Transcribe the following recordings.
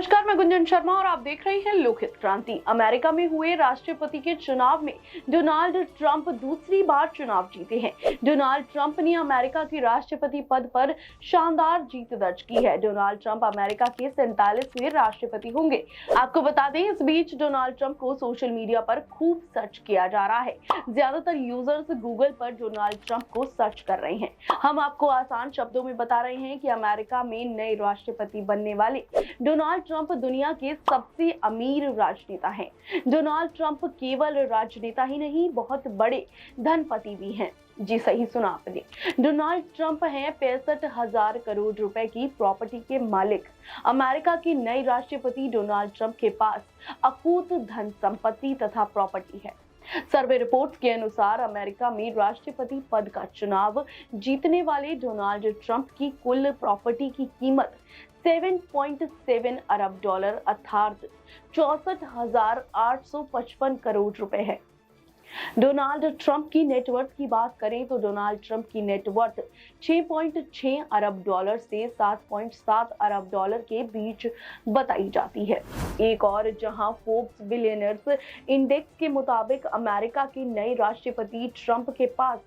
नमस्कार, मैं गुंजन शर्मा और आप देख रहे हैं लोकहित क्रांति। अमेरिका में हुए राष्ट्रपति के चुनाव में डोनाल्ड ट्रंप दूसरी बार चुनाव जीते हैं। डोनाल्ड ट्रंप ने अमेरिका के राष्ट्रपति पद पर शानदार जीत दर्ज की है। डोनाल्ड ट्रंप अमेरिका के 47वें राष्ट्रपति होंगे। आपको बता दें, इस बीच डोनाल्ड ट्रंप को सोशल मीडिया पर खूब सर्च किया जा रहा है। ज्यादातर यूजर्स गूगल पर डोनाल्ड ट्रंप को सर्च कर रहे हैं। हम आपको आसान शब्दों में बता रहे हैं कि अमेरिका में नए राष्ट्रपति बनने वाले डोनाल्ड ट्रंप दुनिया के सबसे अमीर राजनेता हैं। डोनाल्ड ट्रंप केवल राजनेता ही नहीं, बहुत बड़े धनपति भी हैं। जी सही सुना आपने। डोनाल्ड ट्रंप हैं 65,000 करोड़ रुपए की प्रॉपर्टी के मालिक। अमेरिका के नए राष्ट्रपति डोनाल्ड ट्रंप के पास अकूत धन संपत्ति तथा प्रॉपर्टी है। सर्वे रिपोर्ट्स के अनुसार अमेरिका में राष्ट्रपति पद का चुनाव जीतने वाले डोनाल्ड ट्रंप की कुल प्रॉपर्टी की कीमत 7.7 अरब डॉलर अर्थात 64,855 करोड़ रुपए है। डोनाल्ड ट्रंप की नेटवर्थ की बात करें तो डोनाल्ड ट्रंप की नेटवर्थ 6.6 अरब डॉलर से 7.7 अरब डॉलर के बीच बताई जाती है। एक और जहां फोर्ब्स बिलियनर्स इंडेक्स के मुताबिक अमेरिका के नए राष्ट्रपति ट्रंप के पास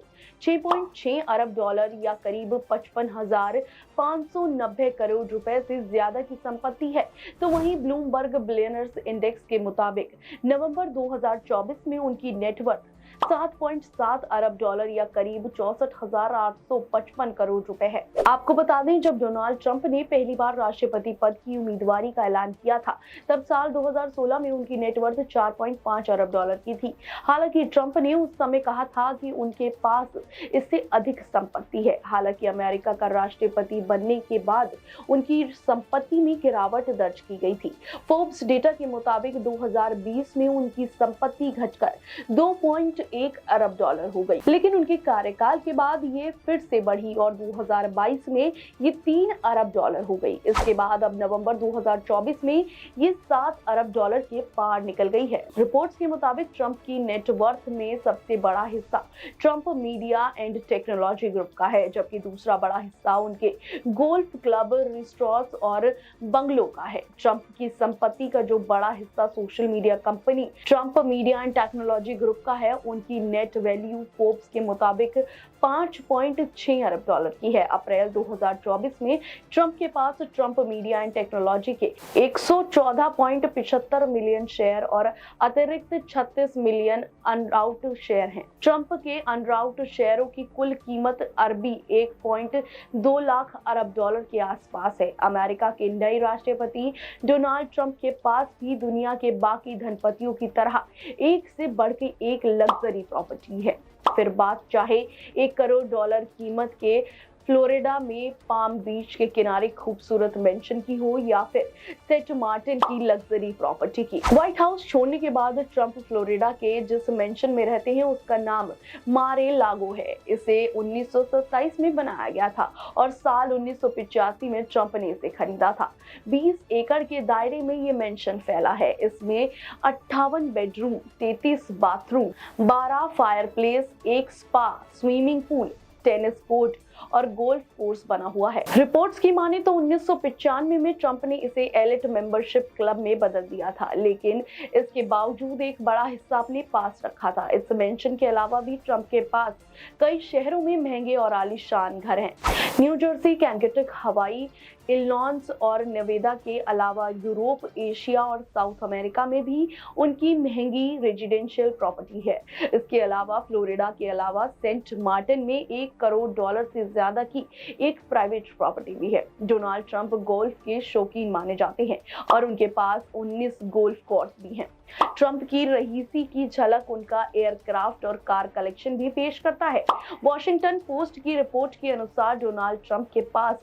6.6 अरब डॉलर या करीब 55,590 करोड़ रुपए से ज्यादा की संपत्ति है, तो वहीं ब्लूमबर्ग बिलियनर्स इंडेक्स के मुताबिक नवंबर 2024 में उनकी नेटवर्थ 7.7 अरब डॉलर या करीब 64,855 करोड़ रुपए है। आपको बता दें, जब डोनाल्ड ट्रंप ने पहली बार राष्ट्रपति पद की उम्मीदवारी का ऐलान किया था, तब साल 2016 में उनकी नेटवर्थ 4.5 अरब डॉलर की थी। हालांकि ट्रंप ने उस समय कहा था कि उनके पास इससे अधिक संपत्ति है। हालांकि अमेरिका का राष्ट्रपति बनने के बाद उनकी संपत्ति में गिरावट दर्ज की गई थी। फोर्ब्स डेटा के मुताबिक 2020 में उनकी संपत्ति घटकर 2.1 अरब डॉलर हो गई, लेकिन उनके कार्यकाल के बाद ये फिर से बढ़ी और 2022 में ये 3 अरब डॉलर हो गई। इसके बाद अब नवंबर 2024 में ये 7 अरब डॉलर के पार निकल गई है। रिपोर्ट्स के मुताबिक ट्रंप की नेटवर्थ में सबसे बड़ा हिस्सा Trump media and technology group का है, जबकि दूसरा बड़ा हिस्सा उनके गोल्फ क्लब, रिसॉर्ट्स और बंगलों का है। ट्रंप की संपत्ति का जो बड़ा हिस्सा social media company Trump media and technology group का है, उनकी नेट वैल्यू फोर्ब्स के मुताबिक 5.6 अरब डॉलर की है। अप्रैल 2024 में ट्रंप के पास ट्रंप मीडिया एंड टेक्नोलॉजी के 114.75 मिलियन शेयर और अतिरिक्त 36 मिलियन अनराउट शेयर हैं। ट्रंप के अनराउट शेयरों की कुल कीमत अरबी 1.2 लाख अरब डॉलर के आसपास है। अमेरिका के नए राष्ट्रपति डोनाल्ड ट्रंप के पास भी दुनिया के बाकी धनपतियों की तरह एक से बढ़ के एक लग्जरी प्रॉपर्टी है। फिर बात चाहे 1 करोड़ डॉलर कीमत के फ्लोरिडा में पाम बीच के किनारे खूबसूरत मेंशन की हो या फिर सेंट मार्टिन की लग्जरी प्रॉपर्टी की। व्हाइट हाउस छोड़ने के बाद ट्रंप फ्लोरिडा के जिस मेंशन में रहते हैं उसका नाम मारे लागो है। इसे 1927 में बनाया गया था और साल 1985 में ट्रंप ने इसे खरीदा था। 20 एकड़ के दायरे में ये मेंशन फैला है। इसमें 58 bedroom, 33 bathroom, 12 fireplace, 1 spa, swimming pool, tennis court और गोल्फ कोर्स बना हुआ है। रिपोर्ट्स की माने तो 1995 में ट्रंप ने इसे एलिट मेंबरशिप क्लब में बदल दिया था, लेकिन इसके बावजूद एक बड़ा हिस्सा अपने पास रखा था। इस मेंशन के अलावा भी ट्रंप के पास कई शहरों में महंगे और आलीशान घर हैं। न्यू जर्सी, कैंकेटिक, हवाई, इलिनॉइस और नेवादा के अलावा यूरोप, एशिया और साउथ अमेरिका में भी उनकी महंगी रेजिडेंशियल प्रॉपर्टी है। इसके अलावा फ्लोरिडा के अलावा सेंट मार्टिन में 1 करोड़ डॉलर से ज्यादा की एक प्राइवेट प्रॉपर्टी भी है। डोनाल्ड ट्रंप गोल्फ के शौकीन माने जाते हैं और उनके पास 19 गोल्फ कोर्स भी हैं। ट्रंप की रईसी की झलक उनका एयरक्राफ्ट और कार कलेक्शन भी पेश करता है। वॉशिंगटन पोस्ट की रिपोर्ट के अनुसार डोनाल्ड ट्रंप के पास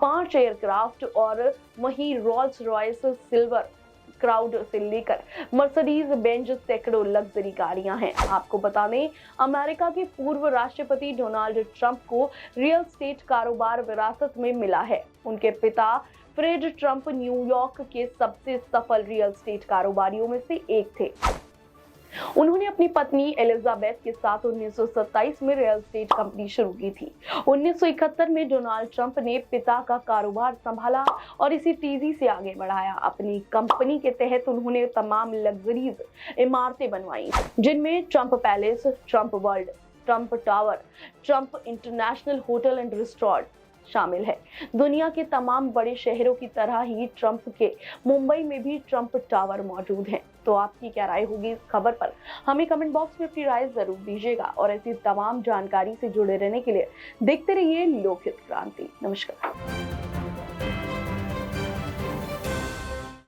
5 एयरक्राफ्ट और वहीं रोल्स रॉयस सिल्वर क्राउड से लेकर मर्सिडीज बेंज सैकड़ों लग्जरी गाड़ियां हैं। आपको बता दें, अमेरिका के पूर्व राष्ट्रपति डोनाल्ड ट्रंप को रियल एस्टेट कारोबार विरासत में मिला है। उनके पिता फ्रेड ट्रंप न्यूयॉर्क के सबसे सफल रियल एस्टेट कारोबारियों में से एक थे। उन्होंने अपनी पत्नी एलिजाबेथ के साथ 1927 में रियल एस्टेट कंपनी शुरू की थी। 1971 में डोनाल्ड ट्रंप ने पिता का कारोबार संभाला और इसे तेजी से आगे बढ़ाया। अपनी कंपनी के तहत उन्होंने तमाम लग्जरीज इमारतें बनवाई, जिनमें Trump palace, Trump world, Trump tower, Trump international hotel and resort शामिल है। दुनिया के तमाम बड़े शहरों की तरह ही ट्रंप के मुंबई में भी ट्रंप टावर मौजूद है। तो आपकी क्या राय होगी इस खबर पर? हमें कमेंट बॉक्स में अपनी राय जरूर दीजिएगा और ऐसी तमाम जानकारी से जुड़े रहने के लिए देखते रहिए लोकहित क्रांति। नमस्कार।